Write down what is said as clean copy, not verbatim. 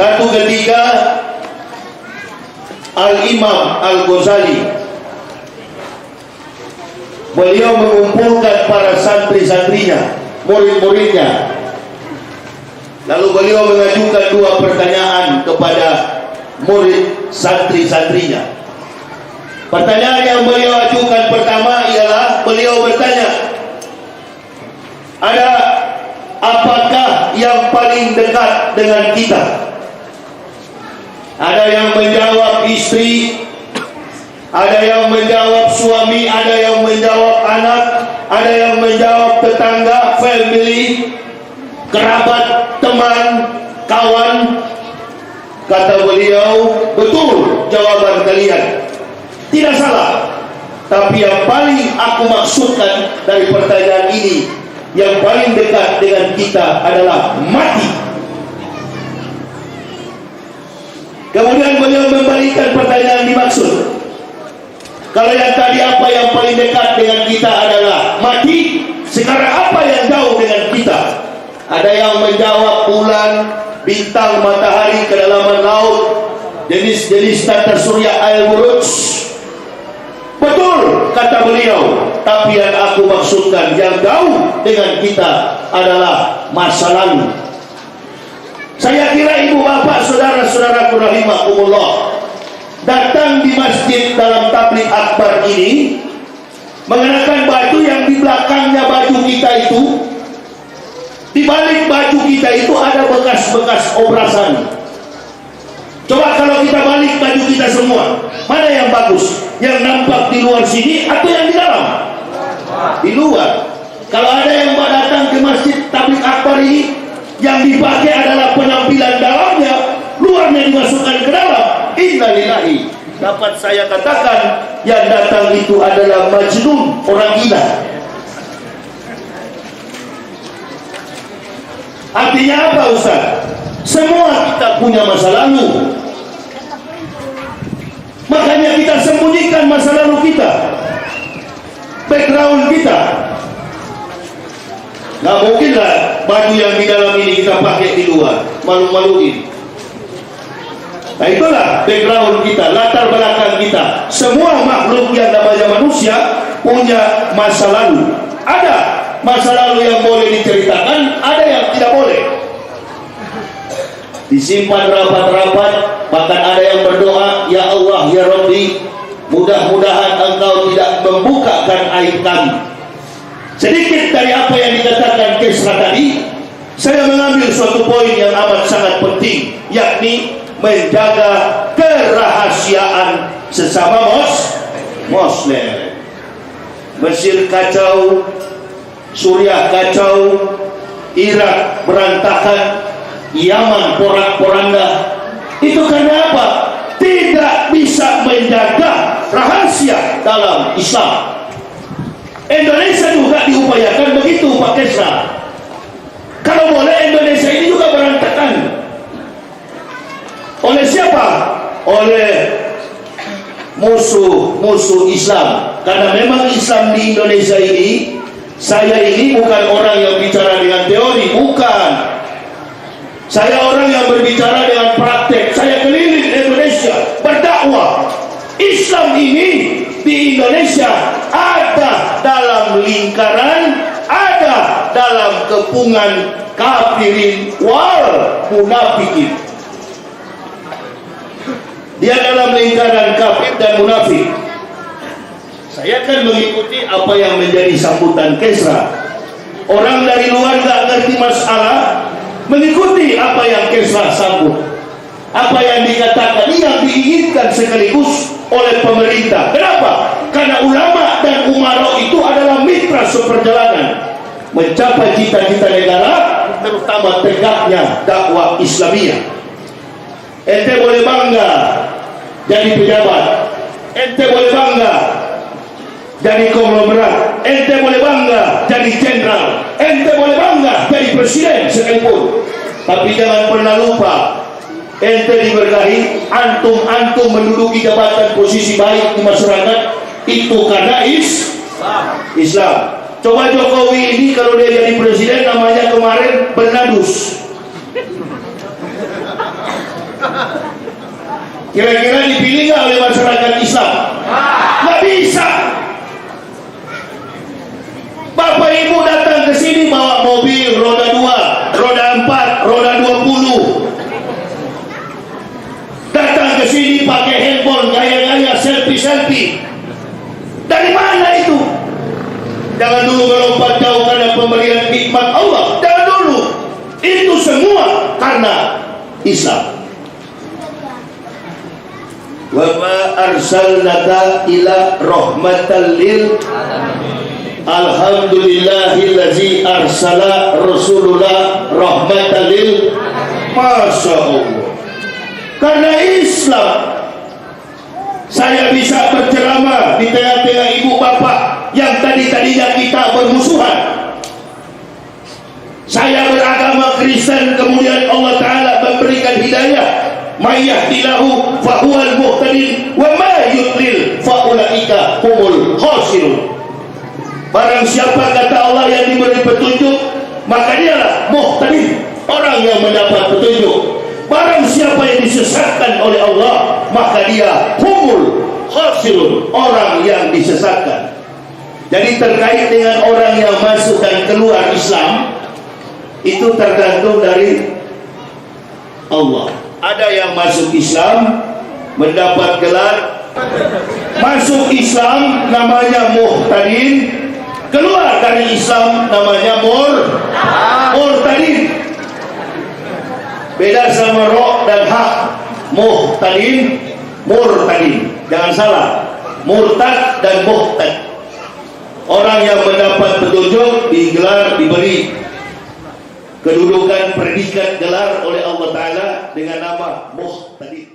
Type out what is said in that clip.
Satu ketika Al-Imam Al-Ghazali, beliau mengumpulkan para santri-santrinya, murid-muridnya. Lalu beliau mengajukan dua pertanyaan kepada murid santri-santrinya. Pertanyaan yang beliau ajukan pertama ialah, beliau bertanya, ada apakah yang paling dekat dengan kita? Ada yang menjawab istri, ada yang menjawab suami, ada yang menjawab anak, ada yang menjawab tetangga, family, kerabat, teman, kawan. Kata beliau, betul jawaban kalian, tidak salah. Tapi yang paling aku maksudkan dari pertanyaan ini, yang paling dekat dengan kita adalah mati. Kemudian beliau membalikkan pertanyaan dimaksud. Kalau yang tadi apa yang paling dekat dengan kita adalah mati, sekarang apa yang jauh dengan kita? Ada yang menjawab bulan, bintang, matahari, kedalaman laut, jenis-jenis tata surya, air buruj. Betul, kata beliau. Tapi yang aku maksudkan, yang jauh dengan kita adalah masa lalu. Saya kira ibu bapak, saudara-saudaraku rahimakumullah, datang di masjid dalam tabligh akbar ini mengenakan baju yang di belakangnya baju kita itu, di balik baju kita itu ada bekas-bekas obrasan. Coba kalau kita balik baju kita semua, mana yang bagus? Yang nampak di luar sini atau yang di dalam? Di luar. Kalau ada yang datang ke masjid tabligh akbar ini, yang dipakai adalah penampilan dalamnya, luarnya dimasukkan ke dalam, innalillahi. Dapat saya katakan, yang datang itu adalah majnun, orang gila. Artinya apa Ustaz? Semua kita punya masa lalu, makanya kita sembunyikan masa lalu kita, background kita. Nggak mungkin lah baju yang di dalam ini kita pakai di luar, malu-maluin. Nah itulah background kita, latar belakang kita. Semua makhluk yang namanya manusia punya masa lalu. Ada masa lalu yang boleh diceritakan, ada yang tidak boleh. Disimpan rapat-rapat, bahkan ada yang berdoa, ya Allah, ya Rabbi, mudah-mudahan engkau tidak membukakan aib kami. Sedikit dari apa yang dikatakan Kisra tadi, saya mengambil suatu poin yang amat sangat penting, yakni menjaga kerahasiaan sesama Muslim. Mesir kacau, Suriah kacau, Irak berantakan, Yaman porak-poranda. Itu karena apa? Tidak bisa menjaga rahasia dalam Islam. Indonesia juga diupayakan begitu Pak Kesra. Kalau boleh Indonesia ini juga berantakan. Oleh siapa? Oleh musuh Islam. Karena memang Islam di Indonesia ini, saya ini bukan orang yang bicara dengan teori, bukan. Saya orang yang berbicara dengan praktek. Saya keliling Indonesia berdakwah. Islam ini di Indonesia ada dalam lingkaran, ada dalam kepungan kafirin wal munafikin. Dia dalam lingkaran kafir dan munafik. Saya akan mengikuti apa yang menjadi sambutan Kesra. Orang dari luar gak ngerti masalah, mengikuti apa yang Kesra sambut, apa yang dikatakan, yang diinginkan sekaligus oleh pemerintah. Kenapa? Karena ulama dan umara itu adalah mitra seperjalanan mencapai cita-cita negara, terutama tegaknya dakwah Islamiyah. Ente boleh bangga jadi pejabat, ente boleh bangga jadi konglomerat, ente boleh bangga jadi jenderal, ente boleh bangga jadi presiden sekalipun. Tapi jangan pernah lupa, ente diberkahi, antum menduduki jabatan posisi baik di masyarakat itu karena Islam. Coba Jokowi ini kalau dia jadi presiden, namanya kemarin Bernadus. Kira-kira dipilih nggak oleh masyarakat Islam? Nggak bisa. Bapak Ibu datang ke sini bawa mobil roda 2, roda 4, roda 20. Datang ke sini pakai handphone, gaya-gaya, selfie-selfie. Dari mana itu? Jangan dulu melompat jauh karena pemberian nikmat Allah. Jangan dulu. Itu semua karena Islam. Wa ma arsalnaka ila rahmatan lil alamin. Alhamdulillahillazi arsala rasulullah rahmatan lil alamin. Masya Allah. Karena Islam saya bisa berceramah di tengah-tengah ibu bapak yang tadinya kita bermusuhan. Saya beragama Kristen, kemudian Allah Ta'ala memberikan hidayah. May yahdihillahu fahuwal muhtadin wa may yudlil faulaika humul khasirun. Barang siapa kata Allah yang diberi petunjuk, maka dialah muhtadin, orang yang mendapat petunjuk. Barang siapa yang disesatkan oleh Allah, maka dia humul khasirun, orang yang disesatkan. Jadi terkait dengan orang yang masuk dan keluar Islam, itu tergantung dari Allah. Ada yang masuk Islam mendapat gelar, masuk Islam namanya muhtadin, keluar dari Islam namanya murtadin. Beda sama roh dan hak. Muhtadin, murtadin. Jangan salah. Murtad dan muhtad. Orang yang mendapat petunjuk digelar, diberi kedudukan predikat gelar oleh Allah Ta'ala dengan nama muhtadin.